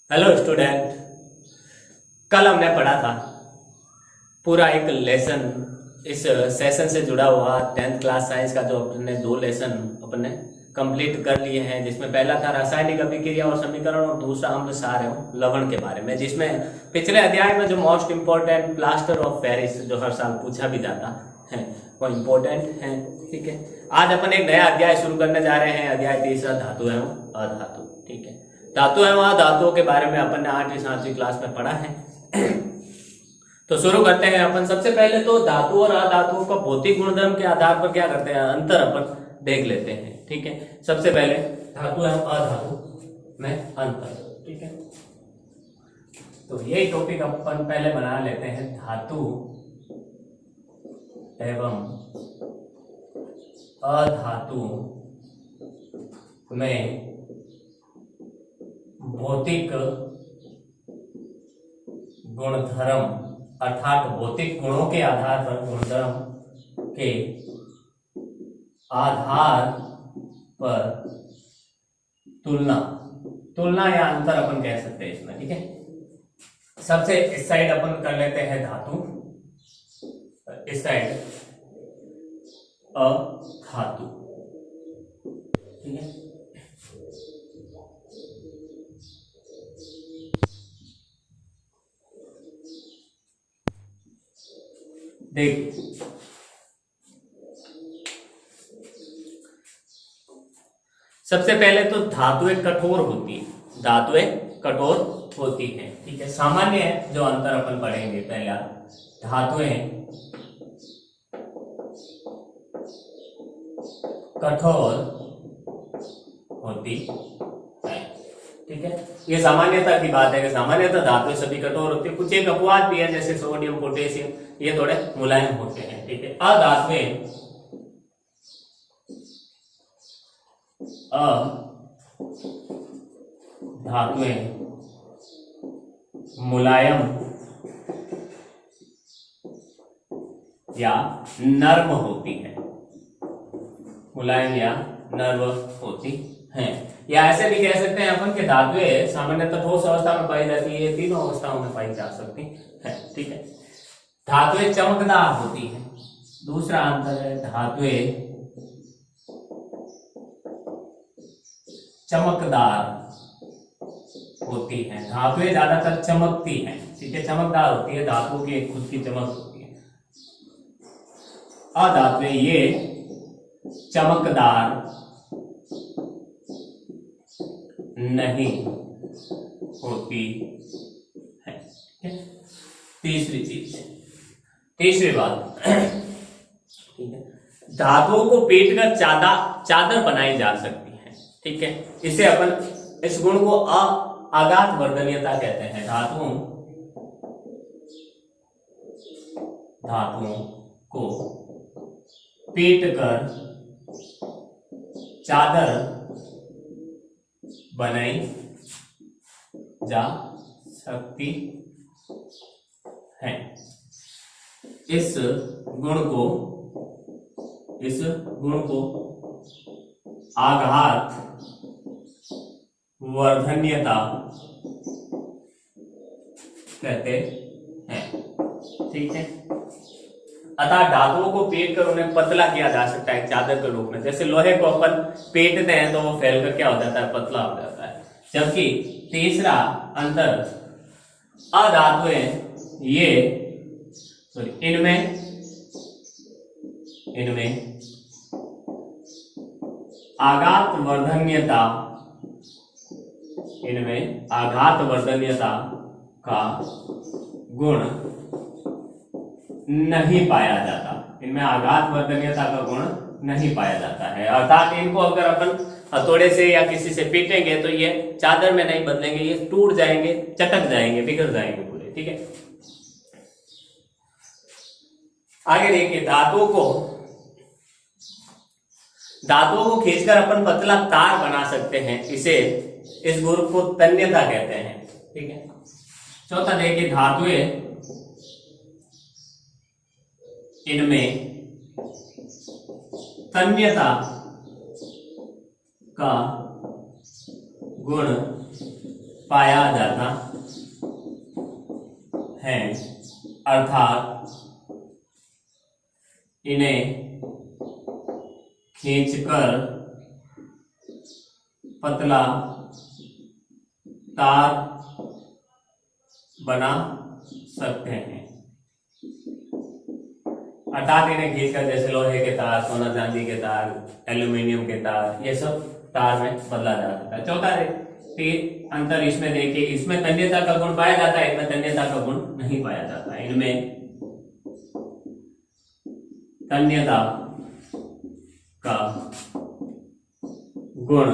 Hello student. कल हमने पढ़ा था पूरा एक लेसन, इस सेशन से जुड़ा हुआ 10th क्लास साइंस का जो अपने 2 लेसन अपने कंप्लीट कर लिए हैं, जिसमें पहला था रासायनिक अभिक्रिया और समीकरण और दूसरा अम्ल सार एवं लवण के बारे में, जिसमें पिछले अध्याय में जो most important plaster of Paris जो हर साल पूछा भी जाता है वो इम्पोर्टेंट है। ठीक है, आज अपन एक नया अध्याय शुरू करने जा रहे हैं, अध्याय तीसरा धातु एवं अधातु। ठीक है, धातु एवं अधातुओं के बारे में अपन ने 8वीं 7वीं क्लास में पढ़ा है। तो शुरू करते हैं अपन। सबसे पहले तो धातु और अधातुओं का भौतिक गुणधर्म के आधार पर क्या करते हैं, अंतर अपन देख लेते हैं। ठीक है, सबसे पहले धातु एवं अधातु में अंतर। ठीक है, तो यही टॉपिक अपन पहले बना लेते हैं, धातु एवं अधातु में भौतिक गुणधर्म, अर्थात भौतिक गुणों के आधार पर, गुणधर्म के आधार पर तुलना या अंतर अपन कह सकते हैं इसमें। ठीक है, सबसे इस साइड अपन कर लेते हैं धातु, इस साइड अधातु। ठीक है, देखिए सबसे पहले तो धातुएं कठोर होती है, धातुएं कठोर होती हैं। ठीक है, सामान्य जो अंतर अपन पढ़ेंगे, पहला धातुएं कठोर होती है। ठीक है, ये सामान्यता की बात है कि सामान्यतः धातुएं सभी कठोर होती है, कुछ एक अपवाद भी है जैसे सोडियम पोटेशियम, ये थोड़े मुलायम होते हैं। ठीक है, अधातुएं मुलायम या नर्म होती है, मुलायम या नर्म होती हैं। या ऐसे भी कह सकते हैं अपन कि धातुएं सामान्यतः ठोस अवस्था में पाई जाती है, तीनों अवस्थाओं में पाई जा सकती है। ठीक है, धातुएं चमकदार होती है, दूसरा अंतर है धातुएं चमकदार होती हैं, धातुएं ज्यादातर चमकती हैं। ठीक है, चमकदार होती है, धातुओं की खुद की चमक होती है। अधातुएं ये चमकदार नहीं होती है। तीसरी चीज, तीसरी बात, ठीक है, धातुओं को पीटकर चादर बनाई जा सकती है। ठीक है, इसे अपन इस गुण को आघात वर्धनीयता कहते हैं। धातुओं को पीटकर चादर बनाई जा सकती है। इस गुण को आघात वर्धनीयता कहते हैं। ठीक है, अतः धातुओं को पीट कर उन्हें पतला किया जा सकता है चादर के रूप में। जैसे लोहे को अपन पीटते हैं तो वो फैलकर क्या हो जाता है, पतला हो जाता है। जबकि तीसरा अंतर, अधातुएं ये इनमें आघात वर्धनीयता का गुण नहीं पाया जाता, इनमें आघात वर्धनीयता का गुण नहीं पाया जाता है। अर्थात इनको अगर अपन हथौड़े से या किसी से पीटेंगे तो ये चादर में नहीं बदलेंगे, ये टूट जाएंगे, चटक जाएंगे, बिगड़ जाएंगे पूरे। ठीक है, आगे देखिए, धातुओं को खींचकर अपन पतला तार बना सकते हैं, इस गुण को तन्यता कहते हैं। ठीक है, चौथा देखिए, धातुएं इनमें तन्यता का गुण पाया जाता है, अर्थात इन्हें खींचकर पतला तार बना सकते हैं। अर्थात इन्हें खींचकर, जैसे लोहे के तार, सोना चांदी के तार, एल्यूमिनियम के तार, ये सब तार में बदला जा सकता है। चौथा अंतर इसमें देखिए, इसमें तन्यता का गुण पाया जाता है, इनमें तन्यता का गुण नहीं पाया जाता। इनमें तन्यता का गुण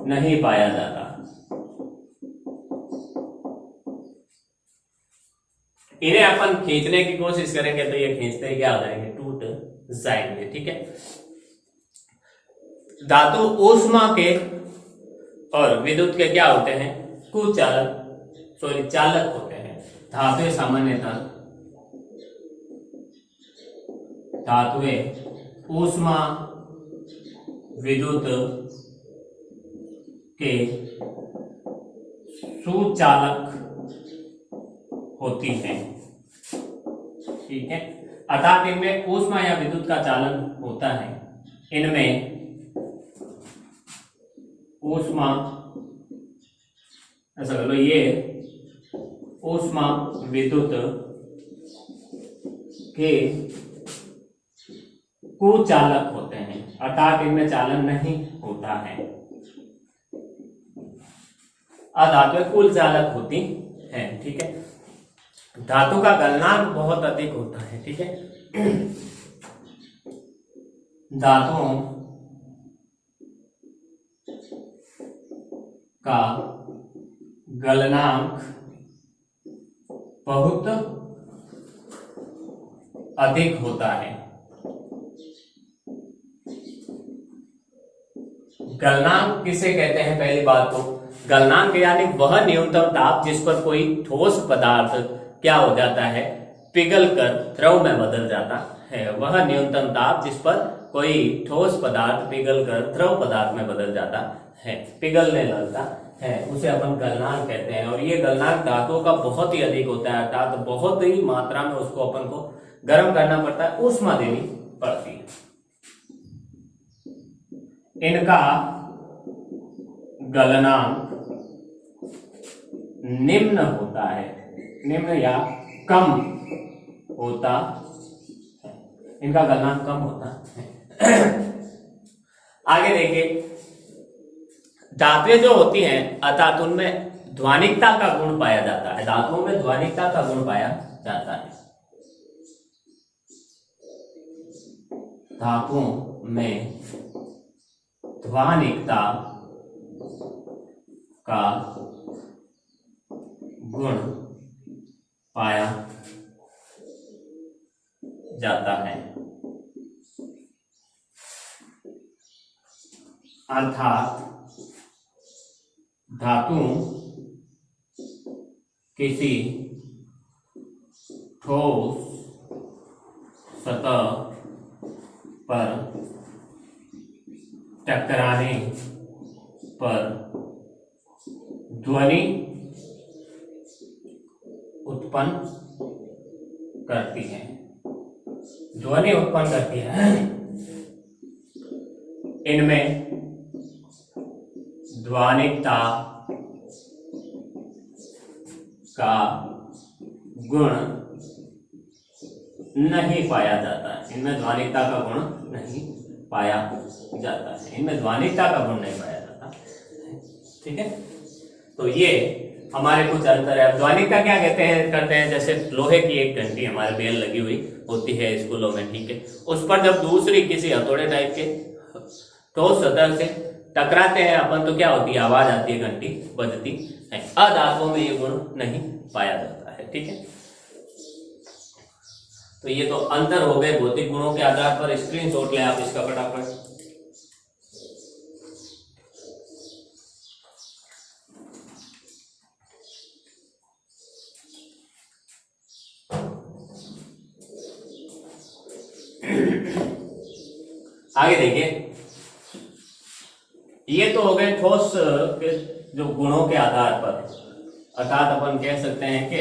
नहीं पाया जाता। इन्हें अपन खींचने की कोशिश करेंगे तो ये खींचते ही क्या हो जाएंगे, टूट जाएंगे। ठीक है। धातु ऊष्मा के और विद्युत के क्या होते हैं, कुचालक, चालक होते हैं। धातुएं सामान्यतः ऊष्मा विद्युत के सुचालक होती हैं। ठीक है। अर्थात इनमें ऊष्मा या विद्युत का चालन होता है। इनमें ऊष्मा, ऐसा कर लो, ये ऊष्मा विद्युत के कुचालक होते हैं, अर्थात इनमें चालन नहीं होता है। अधातुएं कुल चालक होती हैं। ठीक है। धातु का गलनांक बहुत अधिक होता है। ठीक है। धातुओं का गलनांक बहुत अधिक होता है। गलनांक किसे कहते हैं, पहली बात तो गलनांक यानी वह न्यूनतम ताप जिस पर कोई ठोस पदार्थ क्या हो जाता है, पिघलकर द्रव में बदल जाता है। वह न्यूनतम ताप जिस पर कोई ठोस पदार्थ पिघलकर द्रव पदार्थ में बदल जाता है, पिघलने लगता है, उसे अपन गलनांक कहते हैं। और ये गलनांक धातुओं का बहुत ही अधिक होता है, अर्थात बहुत ही मात्रा में उसको अपन को गर्म करना पड़ता है, ऊष्मा देनी पड़ती है। इनका गलनांक निम्न होता है, निम्न या कम होता है। इनका गलनांक कम होता है। आगे देखिए, धातुएं जो होती हैं अर्थात उनमें ध्वनिकता का गुण पाया जाता है। धातुओं में ध्वनिकता का गुण पाया जाता है। धातुओं में ध्वनिकता का गुण पाया जाता है, अर्थात धातु किसी ठोस सतह पर टकराने पर ध्वनि उत्पन्न करती है, ध्वनि उत्पन्न करती है। इनमें ध्वनिकता का गुण नहीं पाया जाता है। इनमें ध्वनिकता का गुण नहीं पाया जाता है। इनमें ध्वनिकता का गुण नहीं पाया जाता। ठीक है। तो ये हमारे कुछ अंतर है। अब ध्वनिकता क्या कहते हैं, करते हैं, जैसे लोहे की एक घंटी हमारे बेल लगी हुई होती है स्कूलों में। ठीक है। उस पर जब दूसरी किसी हथौड़े टाइप के ठोस सतह से टकराते हैं अपन, तो क्या होती है, आवाज आती है, घंटी बजती है। अधातुओं में ये गुण नहीं पाया जाता है। ठीक है। तो ये तो अंतर हो गए भौतिक गुणों के आधार पर। स्क्रीनशॉट लें आप इसका फटाफट। आगे देखिए, ये तो हो गए ठोस के जो गुणों के आधार पर, अर्थात अपन कह सकते हैं कि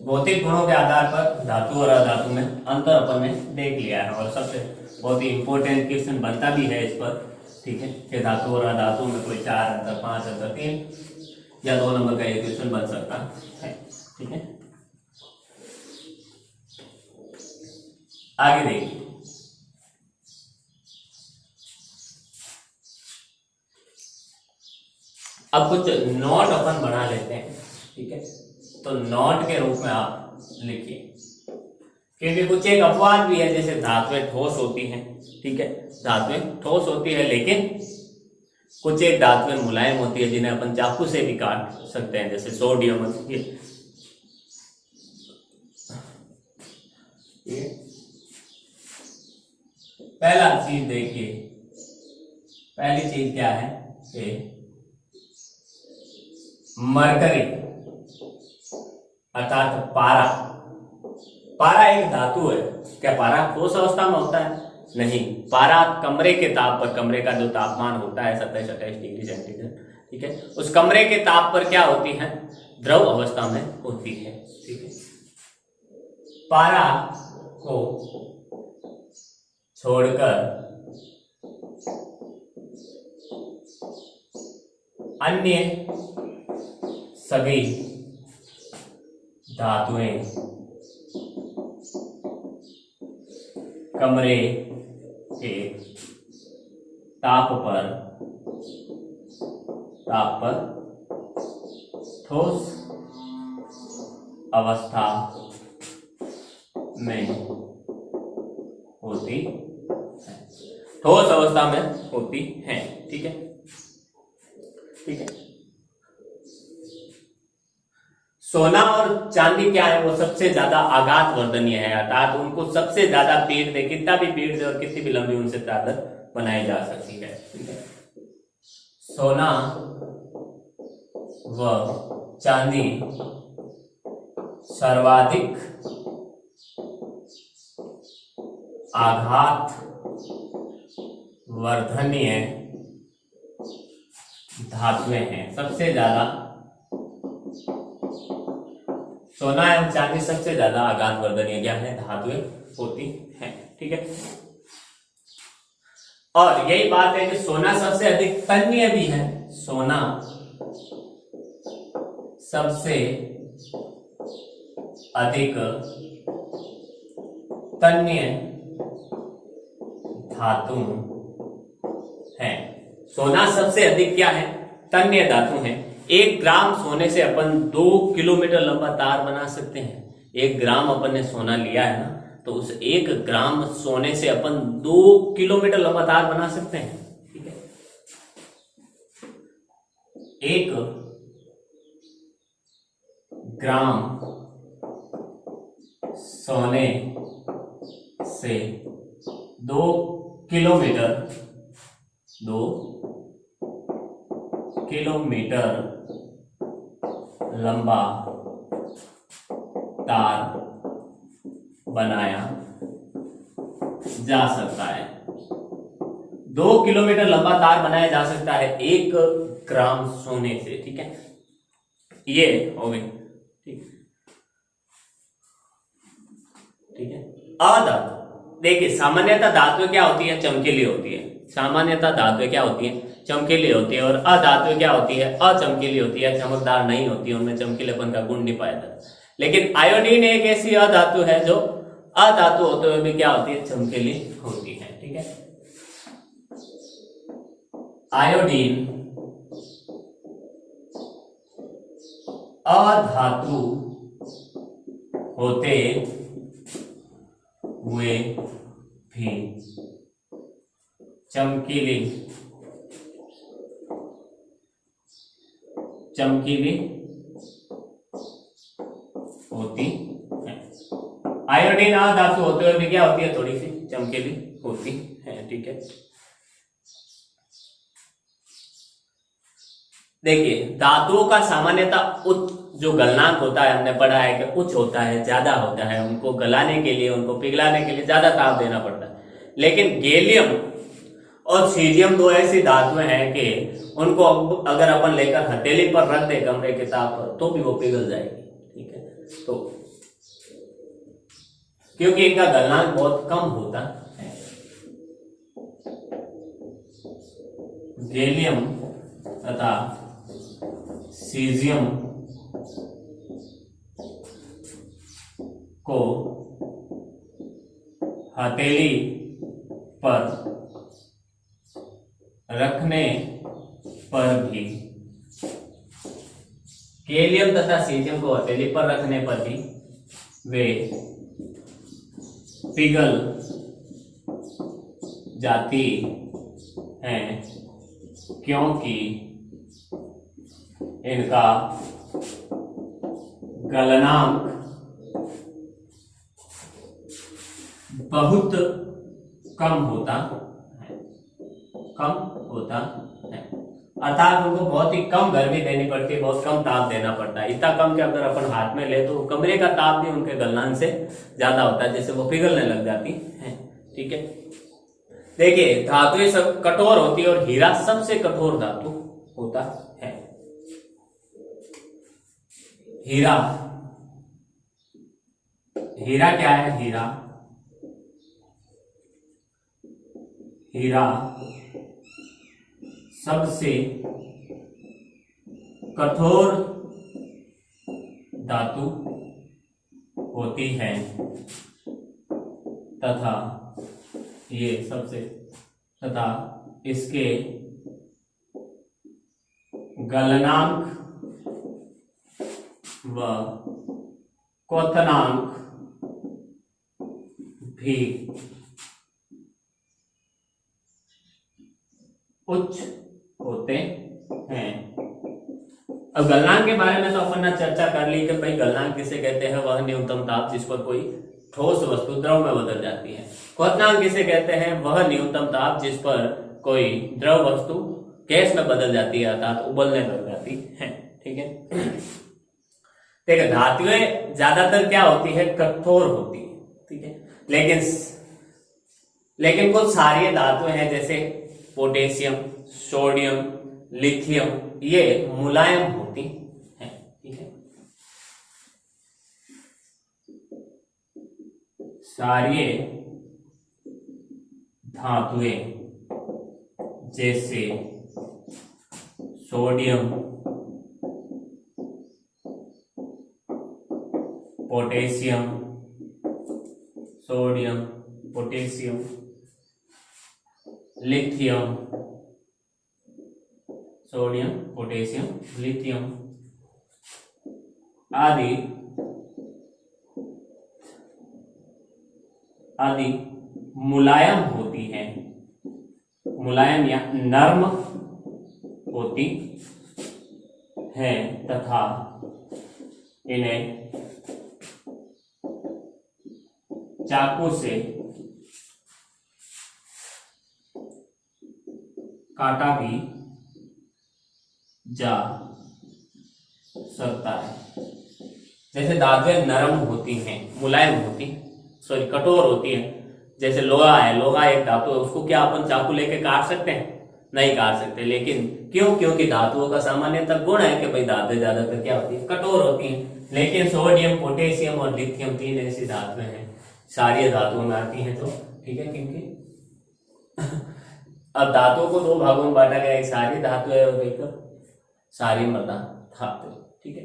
भौतिक गुणों के आधार पर धातु और अधातु में अंतर अपन ने देख लिया है। और सबसे बहुत ही इंपॉर्टेंट क्वेश्चन बनता भी है इस पर, ठीक है, कि धातु और अधातु में कोई 4 अंतर, 5 अंतर, 3 या 2 नंबर का ये क्वेश्चन बन सकता है, ठीक है। आगे देखिए, अब कुछ नोट अपन बना लेते हैं, ठीक है। तो नोट के रूप में आप लिखिए, क्योंकि कुछ एक अपवाद भी है, जैसे धातुएं ठोस होती हैं, ठीक है, धातुएं ठोस होती है, लेकिन कुछ एक धातुएं मुलायम होती है जिन्हें अपन चाकू से भी काट सकते हैं, जैसे सोडियम। ये पहला चीज देखिए, पहली चीज क्या है कि मरकरी अर्थात पारा। पारा एक धातु है। क्या पारा ठोस अवस्था में होता है? नहीं, पारा कमरे के ताप पर, कमरे का जो तापमान होता है 27-28 डिग्री सेंटीग्रेड, ठीक है, उस कमरे के ताप पर क्या होती है? द्रव अवस्था में होती है, ठीक है। पारा को छोड़कर अन्य सभी धातुएं कमरे के ताप पर ठोस अवस्था में होती है, ठोस अवस्था में होती है, ठीक है, ठीक है। सोना और चांदी क्या है? वो सबसे ज्यादा आघात वर्धनीय है, अर्थात उनको सबसे ज्यादा पीड़ दे, कितना भी पीड़ दे और कितनी भी लंबी उनसे चादर बनाई जा सकती है, ठीक है। सोना व चांदी सर्वाधिक आघात वर्धनीय धातुएं हैं। सबसे ज्यादा सोना एवं चांदी सबसे ज्यादा आघात वर्धनीय क्या है? धातुएं होती हैं, ठीक है। और यही बात है कि सोना सबसे अधिक तन्य भी है। सोना सबसे अधिक तन्य धातु है। सोना सबसे अधिक क्या है? तन्य धातु है। 1 ग्राम सोने से अपन 2 किलोमीटर लंबा तार बना सकते हैं। 1 ग्राम अपन ने सोना लिया है ना, तो उस 1 ग्राम सोने से अपन 2 किलोमीटर लंबा तार बना सकते हैं, ठीक है। 1 ग्राम सोने से 2 किलोमीटर लंबा तार बनाया जा सकता है। 2 किलोमीटर लंबा तार बनाया जा सकता है 1 ग्राम सोने से, ठीक है। ये हो गई, ठीक है। अधातु देखिए, सामान्यतः धातुएं क्या होती है? चमकीली होती है। सामान्यतः धातुएं क्या होती है? चमकीली होती है। और अधातुएं क्या होती है? अचमकीली होती है, चमकदार नहीं होती है, उनमें चमकीलेपन का गुण नहीं पाया जाता। लेकिन आयोडीन एक ऐसी अधातु है जो अधातु होते हुए भी क्या होती है? चमकीली होती है, ठीक है। आयोडीन अधातु होते हुए भी चमकीली होती है। आयोडीन अधातु होते हुए भी क्या होती है? थोड़ी सी चमकीली होती है, ठीक है। देखिए, धातुओं का सामान्यतः उच्च जो गलनांक होता है, हमने पढ़ा है कि उच्च होता है, ज्यादा होता है। उनको गलाने के लिए, उनको पिघलाने के लिए ज्यादा ताप देना पड़ता है। लेकिन गैलियम और सीजियम दो ऐसी धातुएं हैं कि उनको अगर अपन लेकर हथेली पर रख दे कमरे के ताप पर तो भी वो पिघल जाएगी। ठीक है, तो क्योंकि इनका गलनांक बहुत कम होता है। गैलियम तथा सीजियम को हथेली पर रखने पर भी, गैलियम तथा सीजियम को हथेली पर रखने पर भी वे पिघल जाती हैं, क्योंकि इनका गलनांक बहुत कम होता है, अर्थात उनको बहुत ही कम गर्मी देनी पड़ती है, बहुत कम ताप देना पड़ता है। इतना कम कि अगर अपन हाथ में ले तो कमरे का ताप भी उनके गलनांक से ज्यादा होता है, जिससे वो पिघलने लग जाती है। ठीक है, देखिए धातुएं सब कठोर होती है और हीरा सबसे कठोर धातु होता है। हीरा क्या है? हीरा सबसे कठोर धातु होती है तथा इसके गलनांक व क्वथनांक भी उच्च होते हैं। अब गलनांक के बारे में तो अपन ने चर्चा कर ली कि भाई गलनांक किसे कहते हैं? वह न्यूनतम ताप जिस पर कोई ठोस वस्तु द्रव में बदल जाती है। क्वथनांक किसे कहते हैं? वह न्यूनतम ताप जिस पर कोई द्रव वस्तु गैस में बदल जाती है, अर्थात उबलने लग जाती है। ठीक है, देखिए धातुएं ज्यादातर क्या होती है? कठोर होती है। ठीक है, लेकिन कुछ सारी धातुएं हैं जैसे पोटेशियम, सोडियम, लिथियम, ये मुलायम होती हैं। ठीक है, सारी धातुएं जैसे सोडियम, पोटेशियम, लिथियम, आदि मुलायम होती हैं, मुलायम या नर्म होती हैं तथा इन्हें चाकू से काटा भी जा सकता है। जैसे धातुएं नरम होती हैं, मुलायम होती, कठोर होती हैं। जैसे लोहा है, लोहा एक धातु है, उसको क्या अपन चाकू लेके काट सकते हैं? नहीं काट सकते। लेकिन क्यों? क्योंकि धातुओं का सामान्यतः गुण है कि भाई धातुएं ज्यादातर क्या होती है? कठोर होती हैं। लेकिन सोडियम, पोटेशियम और लिथियम तीन ऐसी धातुएं हैं, सारी धातुओं में आती हैं। तो ठीक है, क्योंकि अब धातुओं को दो भागों में बांटा गया, एक सारी धातु है और एक सारी मृदा धातु। ठीक है,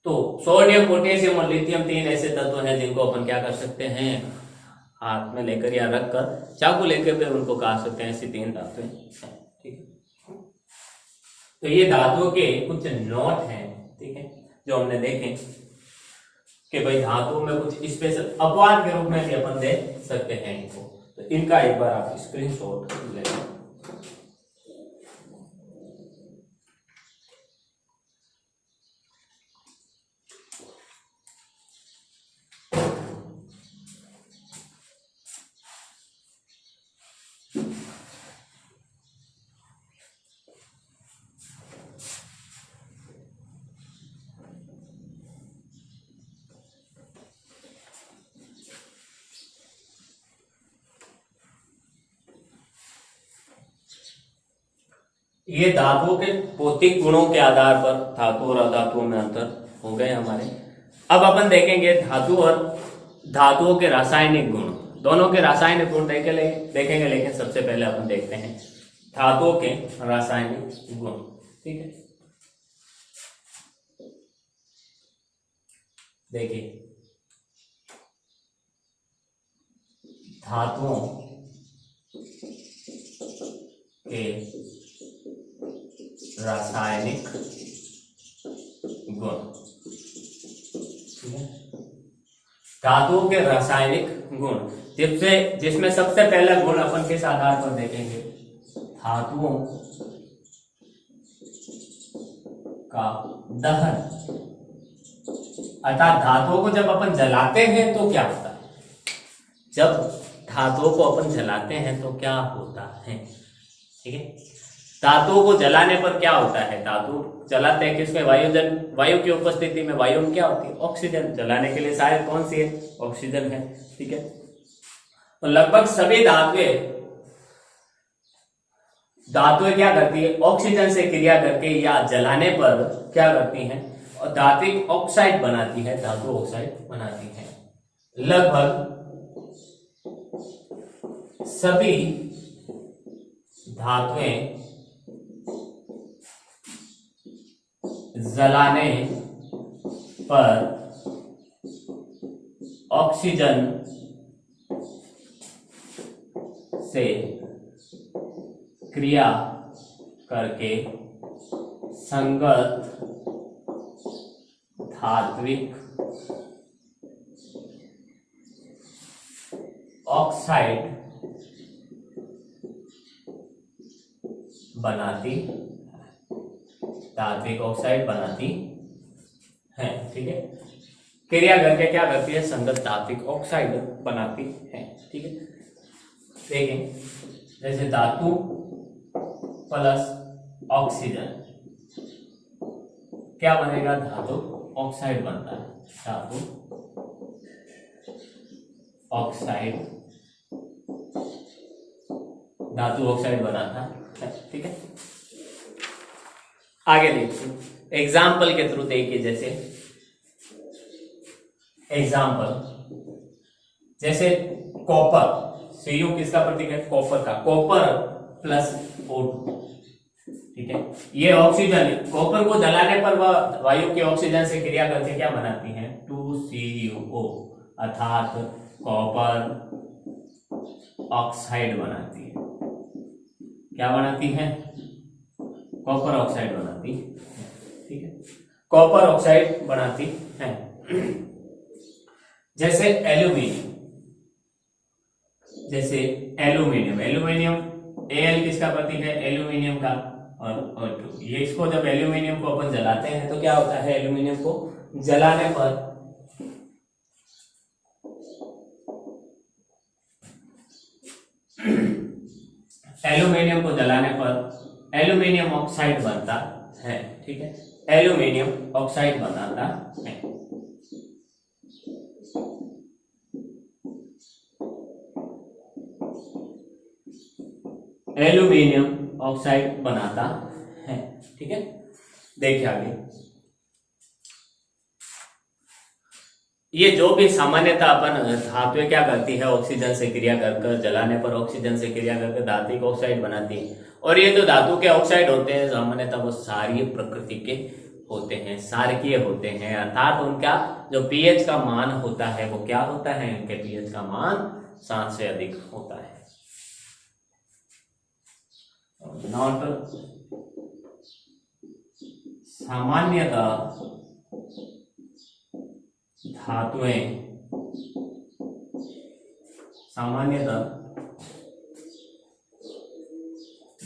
तो सोडियम, पोटेशियम और लिथियम तीन ऐसे तत्व हैं जिनको अपन क्या कर सकते हैं? हाथ में लेकर या रखकर चाकू लेकर फिर उनको काट सकते हैं। ऐसी तीन धातुएं हैं। ठीक है, तो ये धातुओं के कुछ नोट हैं। ठीक है, जो हमने देखे कि भाई धातुओं में कुछ स्पेशल अपवाद के रूप में भी अपन दे सकते हैं इनको। तो इनका एक बार आप स्क्रीनशॉट ले लें। ये धातुओं के भौतिक गुणों के आधार पर धातु और अधातुओं में अंतर हो गए हमारे। अब अपन देखेंगे धातु और धातुओं के रासायनिक गुण, दोनों के रासायनिक गुण देखेंगे, लेकिन सबसे पहले अपन देखते हैं धातुओं के रासायनिक गुण। ठीक है, देखिए धातुओं के रासायनिक गुण। ठीक है, धातुओं के रासायनिक गुण, जिसमें सबसे पहला गुण अपन किस आधार पर देखेंगे, धातुओं का दहन। अर्थात धातुओं को जब अपन जलाते हैं तो क्या होता है, जब धातुओं को अपन जलाते हैं तो क्या होता है। ठीक है, धातुओं को जलाने पर क्या होता है, धातु जलाते हैं किसमें, वायु की उपस्थिति में। वायु में क्या होती है, ऑक्सीजन। जलाने के लिए सहायक कौन सी है, ऑक्सीजन है। ठीक है, तो लगभग सभी धातुएं क्या करती है, ऑक्सीजन से क्रिया करके या जलाने पर क्या करती हैं, और धात्विक ऑक्साइड बनाती है, धातु ऑक्साइड बनाती है। लगभग सभी धातुएं जलाने पर ऑक्सीजन से क्रिया करके संगत धात्विक ऑक्साइड बनाती, धात्विक ऑक्साइड बनाती है। ठीक है, क्रिया करके क्या करती है, संगत धात्विक ऑक्साइड बनाती है। ठीक है, देखें जैसे धातु प्लस ऑक्सीजन क्या बनेगा, धातु ऑक्साइड बनता है, धातु ऑक्साइड, धातु ऑक्साइड बनाता है। ठीक है, आगे देखिए एग्जाम्पल के थ्रू देखिए। जैसे एग्जाम्पल, जैसे कॉपर, Cu किसका प्रतीक है, कॉपर का, कॉपर प्लस O2। ठीक है, ये ऑक्सीजन, कॉपर को जलाने पर वह वायु के ऑक्सीजन से क्रिया करके क्या बनाती है, 2CuO, अर्थात कॉपर ऑक्साइड बनाती है। क्या बनाती है, कॉपर ऑक्साइड बनाती है। ठीक है, कॉपर ऑक्साइड बनाती है। जैसे एल्यूमिनियम, एल्यूमिनियम Al किसका प्रतीक है, एल्यूमिनियम का, और O2। ये इसको जब एल्यूमिनियम को अपन जलाते हैं तो क्या होता है, एल्यूमिनियम को जलाने पर एल्यूमिनियम ऑक्साइड बनता है। ठीक है, एल्यूमिनियम ऑक्साइड बनाता है। एल्यूमिनियम ऑक्साइड बनाता है। ठीक है, देखिए आगे, ये जो भी सामान्यतः अपन धातुएं क्या करती है, ऑक्सीजन से क्रिया कर जलाने पर ऑक्सीजन से क्रिया करके धात्विक ऑक्साइड बनाती है। और ये जो धातु के ऑक्साइड होते हैं सामान्यतः वो क्षारीय प्रकृति के होते हैं, क्षारकीय होते हैं, अर्थात उनका जो पीएच का मान होता है वो क्या होता है, उनके पीएच का मान 7 से अधिक होता है। नॉट सामान्यतः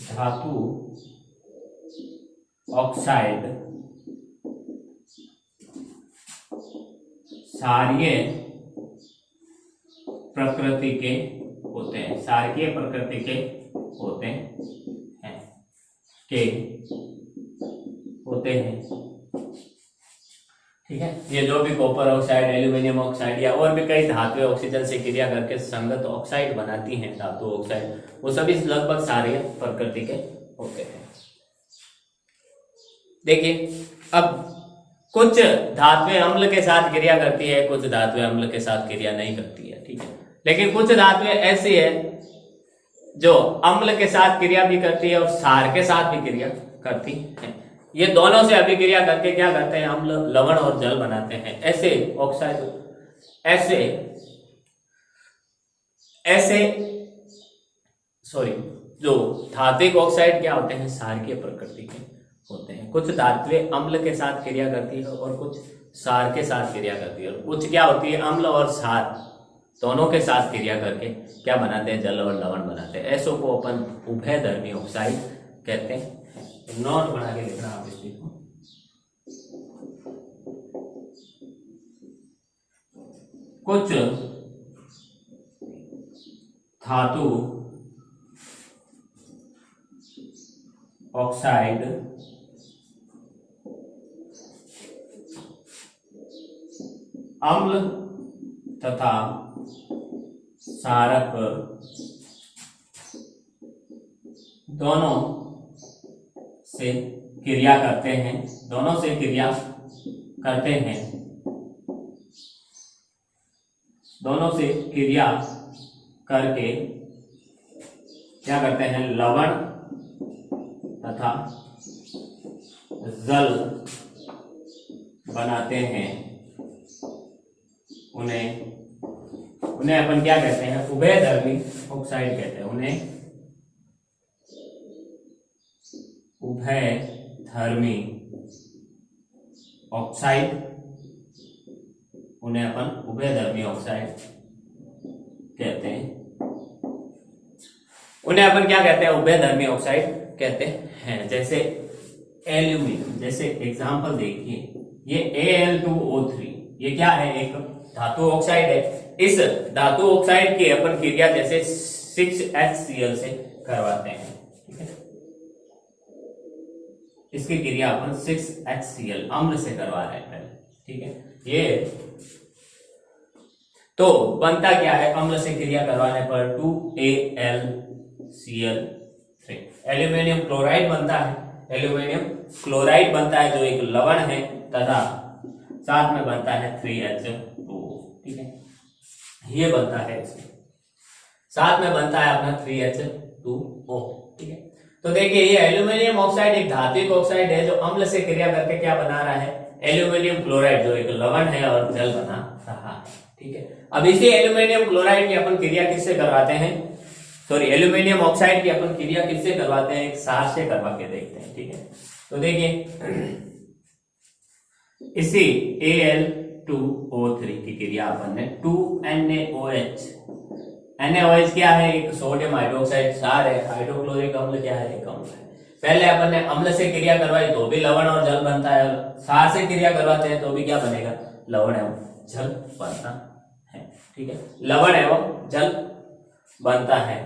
धातु ऑक्साइड क्षारीय प्रकृति के होते हैं, क्षारकीय प्रकृति के होते हैं। ठीक है, ये जो भी कॉपर ऑक्साइड, एल्यूमिनियम ऑक्साइड या और भी कई धातुएं ऑक्सीजन से क्रिया करके संगत ऑक्साइड बनाती हैं, धातु ऑक्साइड, वो सभी लगभग क्षारीय प्रकृति के होते हैं। देखिए अब कुछ धात्विक अम्ल के साथ क्रिया करती है, कुछ धात्विक अम्ल के साथ क्रिया नहीं करती है, ठीक है। लेकिन कुछ धातुएं ऐसी है जो अम्ल के साथ क्रिया भी करती है और क्षार के साथ भी क्रिया करती है। ये दोनों से अभिक्रिया करके क्या करते हैं, अम्ल, लवण और जल बनाते हैं। ऐसे ऑक्साइड, ऐसे ऐसे सॉरी जो धात्विक ऑक्साइड क्या होते हैं, क्षारकीय प्रकृति के होते हैं। कुछ धात्विक अम्ल के साथ क्रिया करती है और कुछ क्षार के साथ क्रिया करती है, और कुछ क्या होती है, अम्ल और क्षार दोनों के साथ क्रिया करके क्या बनाते हैं, जल और लवण बनाते हैं। ऐसो को अपन उभयधर्मी ऑक्साइड कहते हैं। नोट बना के लिखना आप इस चीज को। कुछ धातु ऑक्साइड अम्ल तथा क्षारक दोनों से क्रिया करते हैं, दोनों से क्रिया करते हैं, दोनों से क्रिया करके क्या करते हैं, लवण तथा जल बनाते हैं। उन्हें अपन क्या कहते हैं, उभयधर्मी ऑक्साइड कहते हैं। उन्हें उभयधर्मी ऑक्साइड, उन्हें अपन उभयधर्मी ऑक्साइड कहते हैं। उन्हें अपन क्या कहते हैं, उभयधर्मी ऑक्साइड कहते हैं। जैसे एल्यूमिनियम, जैसे एग्जांपल देखिए, ये Al2O3, ये क्या है, एक धातु ऑक्साइड है। इस धातु ऑक्साइड की अपन क्रिया जैसे 6HCl से करवाते हैं, ठीक है। इसकी क्रिया अपन 6HCl अम्ल से करवा रहे हैं पहले, ठीक है। ये तो बनता क्या है, अम्ल से क्रिया करवाने पर 2AlCl3 एल्यूमिनियम क्लोराइड बनता है। एल्यूमिनियम क्लोराइड बनता है जो एक लवण है, तथा साथ में बनता है 3H2O, ठीक है। ये बनता है, इसमें साथ में बनता है अपना 3H2O, ठीक है। तो देखिए ये एल्यूमिनियम ऑक्साइड एक धात्विक ऑक्साइड है जो अम्ल से क्रिया करके क्या बना रहा है, एल्यूमिनियम क्लोराइड जो एक लवण है और जल बना रहा है, ठीक है। अब इसी एल्यूमिनियम क्लोराइड की अपन क्रिया किससे करवाते हैं, सॉरी एल्यूमिनियम ऑक्साइड की अपन क्रिया किससे करवाते हैं, एक क्षार से करवा के देखते हैं, ठीक है। तो देखिए इसी Al2O3 की क्रिया अपन ने 2NaOH, NaOH क्या है, एक सोडियम हाइड्रोक्साइड क्षार है। हाइड्रोक्लोरिक अम्ल क्या है, एक अम्ल है। पहले अपन ने अम्ल से क्रिया करवाई तो भी लवण और जल बनता है, क्षार से क्रिया करवाते हैं तो भी क्या बनेगा, लवण एवं जल बनता है, ठीक है। लवण एवं जल बनता है,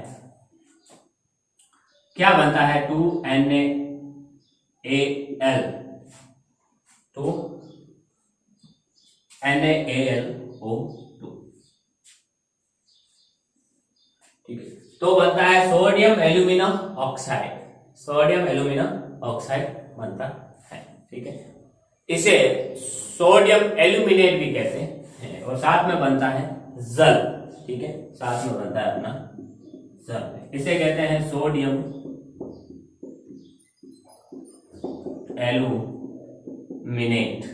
क्या बनता है, 2NaAlO2, ठीक है। तो बनता है sodium aluminium oxide, sodium aluminium oxide बनता है, ठीक है। इसे सोडियम एल्यूमिनेट भी कहते हैं, और साथ में बनता है जल, ठीक है। साथ में बनता है अपना जल, इसे कहते हैं सोडियम एल्यूमिनेट,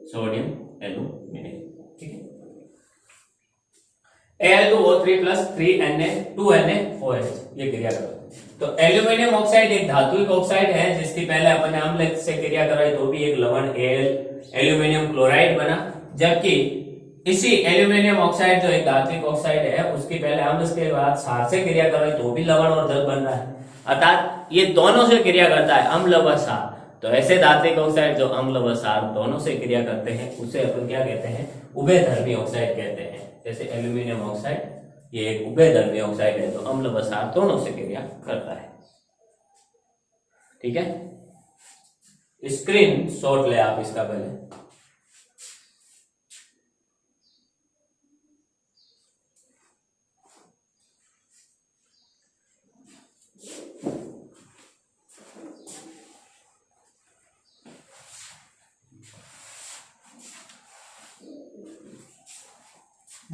सोडियम एल्यूमिनेट, ठीक है। Al2O3 प्लस 2NaOH ये क्रिया करते हैं। तो एल्यूमिनियम ऑक्साइड एक धात्विक ऑक्साइड है जिसकी पहले अपन ने अम्ल से क्रिया कराई तो भी एक लवण एल्यूमिनियम क्लोराइड बना, जबकि इसी एल्यूमिनियम ऑक्साइड जो एक धात्विक ऑक्साइड है उसकी पहले अम्ल के बाद क्षार से क्रिया कराई तो भी लवण और जल बन रहा है। अर्थात ये दोनों से क्रिया करता है, अम्ल व क्षार। तो ऐसे धात्विक ऑक्साइड जो अम्ल व क्षार दोनों से क्रिया करते हैं उसे अपन क्या कहते हैं, उभयधर्मी ऑक्साइड कहते हैं। जैसे एल्यूमिनियम ऑक्साइड ये एक उभयधर्मी ऑक्साइड है जो अम्ल व क्षार दोनों से क्रिया करता है, ठीक है। स्क्रीन शॉट ले आप इसका पहले।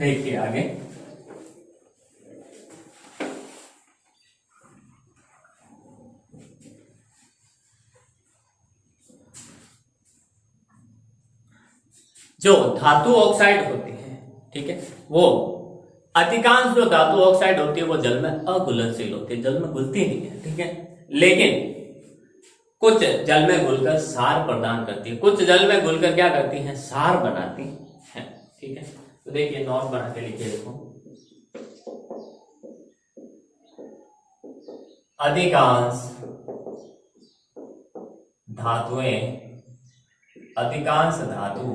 देखिए आगे, जो धातु ऑक्साइड होती है, ठीक है, वो अधिकांश जो धातु ऑक्साइड होती है वो जल में अघुलनशील होती है, जल में घुलती नहीं है, ठीक है। लेकिन कुछ जल में घुलकर सार प्रदान करती है, कुछ जल में घुलकर क्या करती है, सार बनाती है, ठीक है। तो देखिए नोट बना के लिखिए, देखो, अधिकांश धातुएं, अधिकांश धातु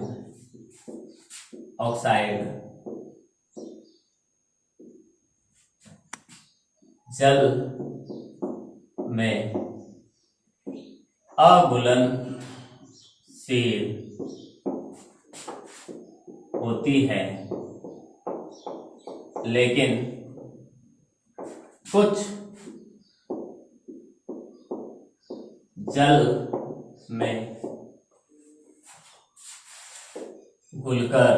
ऑक्साइड जल में अघुलनशील होती है, लेकिन कुछ जल में घुलकर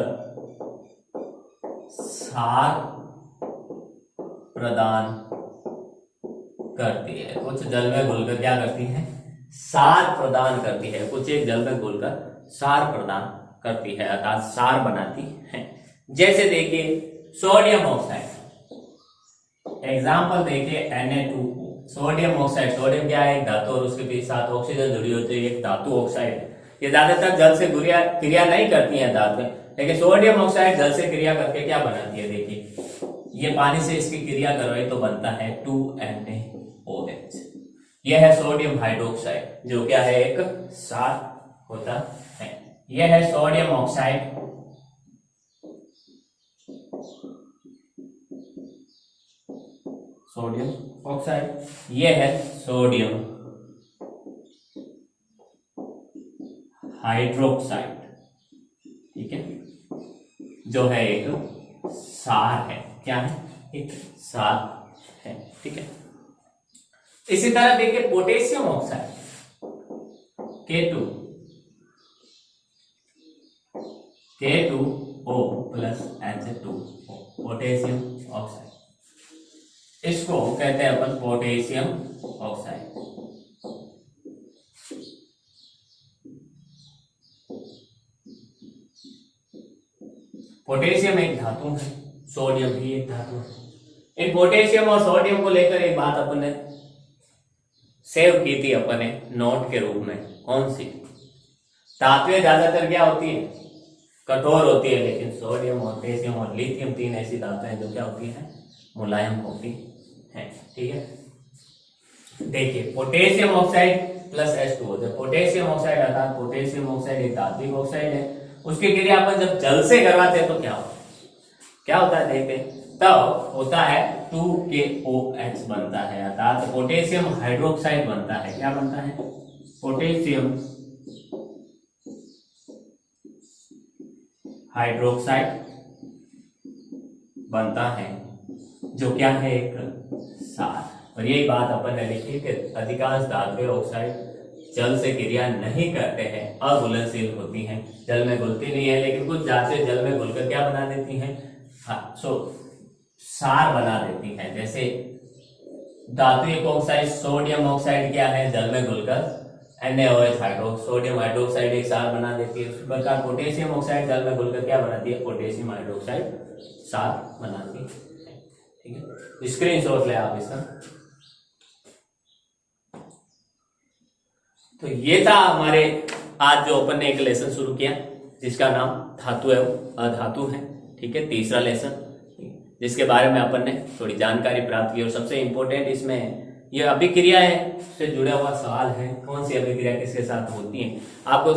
सार प्रदान करती है, कुछ जल में घुलकर क्या करती है, सार प्रदान करती है, कुछ एक जल में घुलकर सार प्रदान करती है, अर्थात सार बनाती है। जैसे देखिए सोडियम ऑक्साइड, एग्जाम्पल देखिए Na2O, सोडियम ऑक्साइड, सोडियम क्या है, एक धातु और उसके साथ ऑक्सीजन जुड़ी होती है, एक धातु ऑक्साइड है। ये ज्यादातर जल से क्रिया नहीं करती है धातुएं, लेकिन सोडियम ऑक्साइड जल से क्रिया करके क्या बनाती है, देखिए ये पानी से इसकी क्रिया करवाई तो बनता है 2NaOH। यह है सोडियम हाइड्रोक्साइड, जो क्या है, एक सार होता है। यह है सोडियम ऑक्साइड, सोडियम ऑक्साइड, यह है सोडियम हाइड्रोक्साइड, ठीक है, जो है एक सार है, क्या है, एक सार है, ठीक है। इसी तरह देखिए potassium oxide K2O plus H2O, potassium oxide, इसको कहते हैं अपन पोटेशियम ऑक्साइड। पोटेशियम एक धातु है, सोडियम भी एक धातु है। इन पोटेशियम और सोडियम को लेकर एक बात अपन ने सेव की थी अपन ने नोट के रूप में, कौन सी, धातुएं ज्यादातर क्या होती है, कठोर होती है, लेकिन सोडियम, पोटेशियम और लिथियम तीन ऐसी धातुएं जो क्या होती है, मुलायम होती है, ठीक है। देखिए पोटेशियम ऑक्साइड प्लस H2O, जब पोटेशियम ऑक्साइड अर्थात पोटेशियम ऑक्साइड एक धात्विक ऑक्साइड है, उसकी क्रिया अपन जब जल से करवाते हैं तो क्या होता है, देखते तब होता है 2KOH बनता है, अर्थात पोटेशियम हाइड्रोक्साइड बनता है। क्या बनता है, पोटेशियम हाइड्रोक्साइड बनता है, जो क्या है, एक सार। और यही बात अपन ने लिखी कि अधिकांश धातुएं ऑक्साइड जल से क्रिया नहीं करते हैं, अघुलनशील होती हैं, जल में घुलती नहीं है, लेकिन कुछ धातुएं जल में घुलकर क्या बना देती हैं, सार बना देती हैं। जैसे धातु ऑक्साइड सोडियम ऑक्साइड क्या है, जल में घुलकर NaOH सोडियम हाइड्रोक्साइड एक सार बना देती है। उसी प्रकार पोटेशियम ऑक्साइड जल में घुलकर क्या बनाती है, पोटेशियम हाइड्रोक्साइड सार बनाती है, ठीक है। स्क्रीनशॉट ले आप इसका। तो ये था हमारे आज जो अपन ने एक लेसन शुरू किया, जिसका नाम धातु है अधातु है, ठीक है, तीसरा लेसन, जिसके बारे में अपन ने थोड़ी जानकारी प्राप्त की। और सबसे इंपॉर्टेंट इसमें ये अभिक्रियाएं से जुड़ा हुआ सवाल है, कौन सी अभिक्रिया किसके साथ होती है। आपको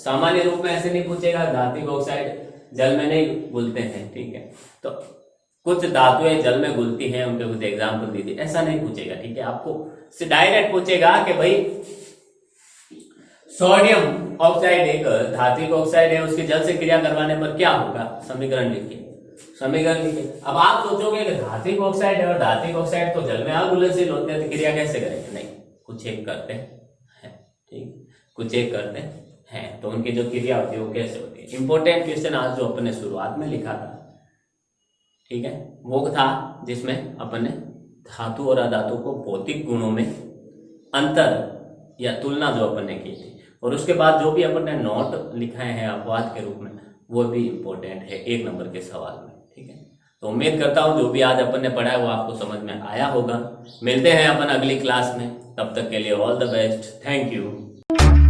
सामान्य रूप में ऐसे नहीं पूछेगा धात्विक ऑक्साइड जल में नहीं घुलते हैं, ठीक है, तो कुछ धातुएं जल में घुलती हैं, उनके कुछ एग्जाम्पल दीजिए, ऐसा नहीं पूछेगा, ठीक है। आपको डायरेक्ट पूछेगा कि भाई सोडियम ऑक्साइड एक धात्विक ऑक्साइड है, उसके जल से क्रिया करवाने पर क्या होगा, समीकरण लिखिए, समीकरण लिखिए। अब आप सोचोगे कि धात्विक ऑक्साइड है और धात्विक ऑक्साइड तो जल में अघुलनशील होते हैं, तो क्रिया कैसे करेंगे, नहीं, कुछ एक करते हैं, ठीक, कुछ एक करते हैं, तो उनकी जो क्रिया होती है वो कैसे होती है। इंपॉर्टेंट क्वेश्चन आज जो अपने शुरुआत में लिखा था, ठीक है, वो था जिसमें अपन ने धातु और अधातु को भौतिक गुणों में अंतर या तुलना जो अपन ने की थी, और उसके बाद जो भी अपन ने नोट लिखाए हैं अपवाद के रूप में वो भी इम्पोर्टेंट है 1 नंबर के सवाल में। ठीक है, तो उम्मीद करता हूँ जो भी आज अपन ने पढ़ा है वो आपको समझ में आया होगा। मिलते हैं अपन अगली क्लास में, तब तक के लिए all the best, thank you.